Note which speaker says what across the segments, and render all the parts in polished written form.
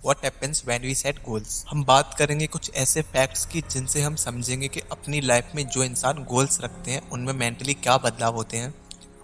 Speaker 1: What happens when we set goals. हम बात करेंगे कुछ ऐसे फैक्ट्स की जिनसे हम समझेंगे कि अपनी लाइफ में जो इंसान गोल्स रखते हैं उनमें मेंटली क्या बदलाव होते हैं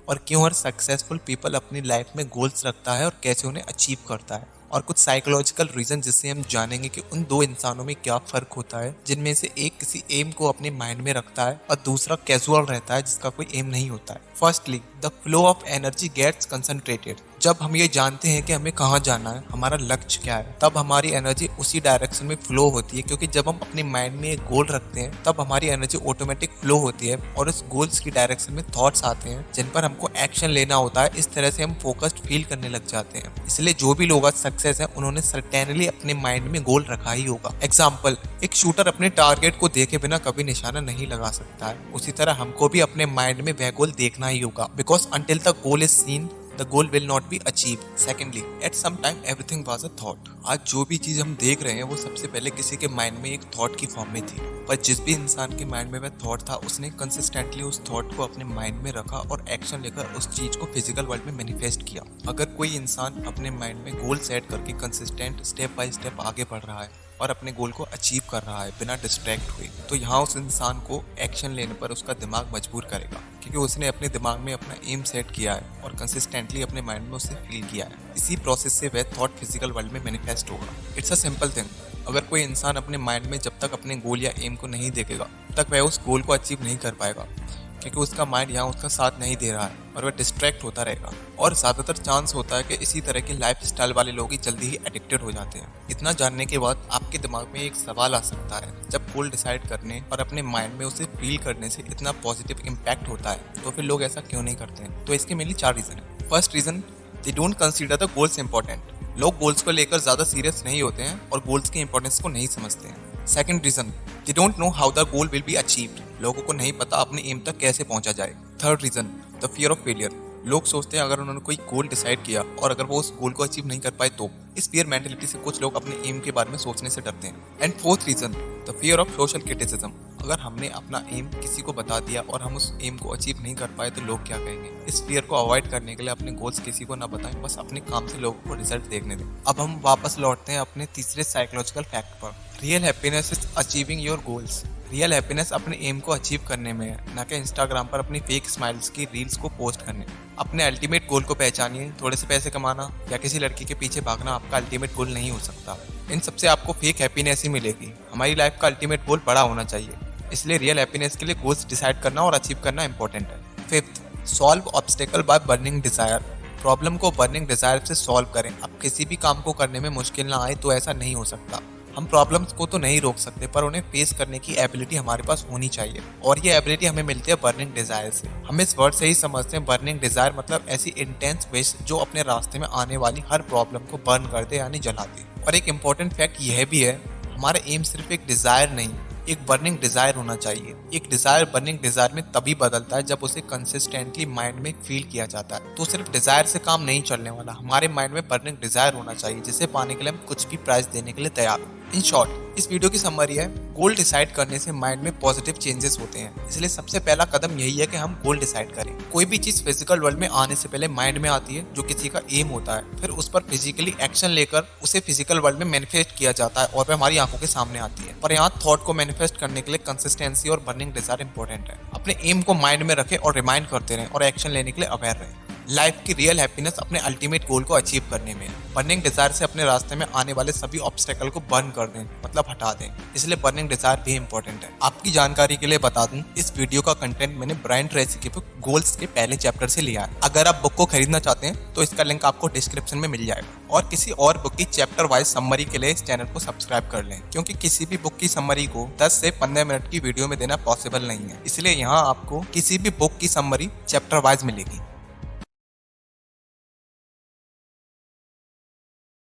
Speaker 1: और क्यों हर सक्सेसफुल पीपल अपनी लाइफ में गोल्स रखता है और कैसे उन्हें अचीव करता है, और कुछ साइकोलॉजिकल रीजन जिससे हम जानेंगे कि उन दो इंसानों में क्या फर्क होता है, जिनमें से एक किसी एम को अपने माइंड में रखता है और दूसरा कैजुअल रहता है जिसका कोई एम नहीं होता है। Firstly, the flow of energy gets concentrated. जब हम ये जानते हैं कि हमें कहाँ जाना है, हमारा लक्ष्य क्या है, तब हमारी एनर्जी उसी डायरेक्शन में फ्लो होती है, क्योंकि जब हम अपने माइंड में एक गोल रखते हैं तब हमारी एनर्जी ऑटोमेटिक फ्लो होती है और उस गोल्स की डायरेक्शन में थॉट्स आते हैं जिन पर हमको एक्शन लेना होता है। इस तरह से हम फोकस्ड फील करने लग जाते हैं। इसलिए जो भी लोग आज सक्सेस है उन्होंने सर्टेनली अपने माइंड में गोल रखा ही होगा। एग्जाम्पल, एक शूटर अपने टारगेट को देखे बिना कभी निशाना नहीं लगा सकता है, उसी तरह हमको भी अपने माइंड में वह गोल देखना ही होगा, because until the goal is seen the goal will not be achieved. Secondly, at some time everything was a thought. आज जो भी चीज हम देख रहे हैं वो सबसे पहले किसी के माइंड में एक थॉट की फॉर्म में थी, पर जिस भी इंसान के माइंड में वह थॉट था उसने कंसिस्टेंटली उस थॉट को अपने माइंड में रखा और एक्शन लेकर उस चीज को फिजिकल वर्ल्ड में मैनिफेस्ट किया। अगर कोई इंसान अपने माइंड में गोल सेट करके कंसिस्टेंट स्टेप बाय स्टेप आगे बढ़ रहा है और अपने गोल को अचीव कर रहा है बिना डिस्ट्रैक्ट हुए, तो यहाँ उस इंसान को एक्शन लेने पर उसका दिमाग मजबूर करेगा, क्योंकि उसने अपने दिमाग में अपना एम सेट किया है और कंसिस्टेंटली अपने माइंड में उसे फील किया है। इसी प्रोसेस से वह थॉट फिजिकल वर्ल्ड में मैनिफेस्ट होगा। It's a simple thing. अगर कोई इंसान अपने माइंड में जब तक अपने गोल या एम को नहीं देखेगा तब तक वह उस गोल को अचीव नहीं कर पाएगा, क्योंकि उसका माइंड यहाँ उसका साथ नहीं दे रहा है और वह डिस्ट्रैक्ट होता रहेगा। और ज़्यादातर चांस होता है कि इसी तरह के लाइफ स्टाइल वाले लोग ही जल्दी ही एडिक्टेड हो जाते हैं। इतना जानने के बाद आपके दिमाग में एक सवाल आ सकता है, जब गोल डिसाइड करने और अपने माइंड में उसे फील करने से इतना पॉजिटिव इम्पैक्ट होता है तो फिर लोग ऐसा क्यों नहीं करते हैं? तो इसके मेनली 4 रीज़न है। First reason, they don't consider the goals important. लोग गोल्स को लेकर ज़्यादा सीरियस नहीं होते हैं और गोल्स की इंपॉर्टेंस को नहीं समझते हैं। Second reason, they don't know how the goal will be achieved. लोगों को नहीं पता अपने एम तक कैसे पहुंचा जाए। Third reason, the fear of failure. लोग सोचते हैं अगर उन्होंने कोई गोल डिसाइड किया और अगर वो उस गोल को अचीव नहीं कर पाए तो। इस फियर मेंटेलिटी से कुछ लोग अपने एम के बारे में सोचने से डरते हैं। And fourth reason, the fear of social criticism. अगर हमने अपना एम किसी को बता दिया और हम उस एम को अचीव नहीं कर पाए तो लोग क्या कहेंगे? इस फियर को अवॉइड करने के लिए अपने गोल्स किसी को ना बताएं, बस अपने काम से लोगों को रिजल्ट देखने दें। अब हम वापस लौटते हैं अपने तीसरे साइकोलॉजिकल फैक्ट पर। Real happiness is achieving your goals. Real happiness अपने एम को अचीव करने में है, ना कि इंस्टाग्राम पर अपनी फेक स्माइल्स की रील्स को पोस्ट करने में। अपने अल्टीमेट गोल को पहचानिए। थोड़े से पैसे कमाना या किसी लड़की के पीछे भागना आपका अल्टीमेट गोल नहीं हो सकता। इन सबसे आपको फेक हैप्पीनेस ही मिलेगी। हमारी लाइफ का अल्टीमेट गोल बड़ा होना चाहिए, इसलिए रियल हैप्पीनेस के लिए गोल्स डिसाइड करना और अचीव करना इंपॉर्टेंट है। Fifth, solve obstacle by burning desire. Problem को बर्निंग डिजायर से सॉल्व करें। अब किसी भी काम को करने में मुश्किल ना आए तो ऐसा नहीं हो सकता। हम प्रॉब्लम्स को तो नहीं रोक सकते, पर उन्हें फेस करने की एबिलिटी हमारे पास होनी चाहिए, और ये एबिलिटी हमें मिलती है बर्निंग डिजायर से। हम इस वर्ड से ही समझते हैं बर्निंग डिजायर मतलब ऐसी इंटेंस विश जो अपने रास्ते में आने वाली हर प्रॉब्लम को बर्न कर दे, यानी जला दे। और एक इम्पोर्टेंट फैक्ट यह भी है, हमारा एम सिर्फ एक डिजायर नहीं, एक बर्निंग डिजायर होना चाहिए। एक डिजायर बर्निंग डिजायर में तभी बदलता है जब उसे कंसिस्टेंटली माइंड में फील किया जाता है। तो सिर्फ डिजायर से काम नहीं चलने वाला, हमारे माइंड में बर्निंग डिजायर होना चाहिए जिसे पाने के लिए हम कुछ भी प्राइस देने के लिए तैयार हो। इन शॉर्ट, इस वीडियो की समरी है, गोल डिसाइड करने से माइंड में पॉजिटिव चेंजेस होते हैं, इसलिए सबसे पहला कदम यही है कि हम गोल डिसाइड करें। कोई भी चीज फिजिकल वर्ल्ड में आने से पहले माइंड में आती है, जो किसी का एम होता है, फिर उस पर फिजिकली एक्शन लेकर उसे फिजिकल वर्ल्ड में मैनिफेस्ट किया जाता है और वह हमारी आंखों के सामने आती है। पर यहाँ थॉट को मैनिफेस्ट करने के लिए कंसिस्टेंसी और बर्निंग डिजायर इंपॉर्टेंट है। अपने एम को माइंड में रखें और रिमाइंड करते रहें और एक्शन लेने के लिए अवेयर रहें। लाइफ की रियल हैप्पीनेस अपने अल्टीमेट गोल को अचीव करने में है। बर्निंग डिजायर से अपने रास्ते में आने वाले सभी ऑब्स्टेकल को बर्न कर दें, मतलब हटा दें, इसलिए बर्निंग डिजायर भी इंपॉर्टेंट है। आपकी जानकारी के लिए बता दूं, इस वीडियो का कंटेंट मैंने ब्रायन ट्रेसी की बुक गोल्स के पहले चैप्टर से लिया है। अगर आप बुक को खरीदना चाहते हैं तो इसका लिंक आपको डिस्क्रिप्शन में मिल जाएगा। और किसी और बुक की चैप्टर वाइज समरी के लिए इस चैनल को सब्सक्राइब कर लें, क्योंकि किसी भी बुक की समरी को 10 से 15 मिनट की वीडियो में देना पॉसिबल नहीं है, इसलिए यहाँ आपको किसी भी बुक की समरी चैप्टर वाइज मिलेगी।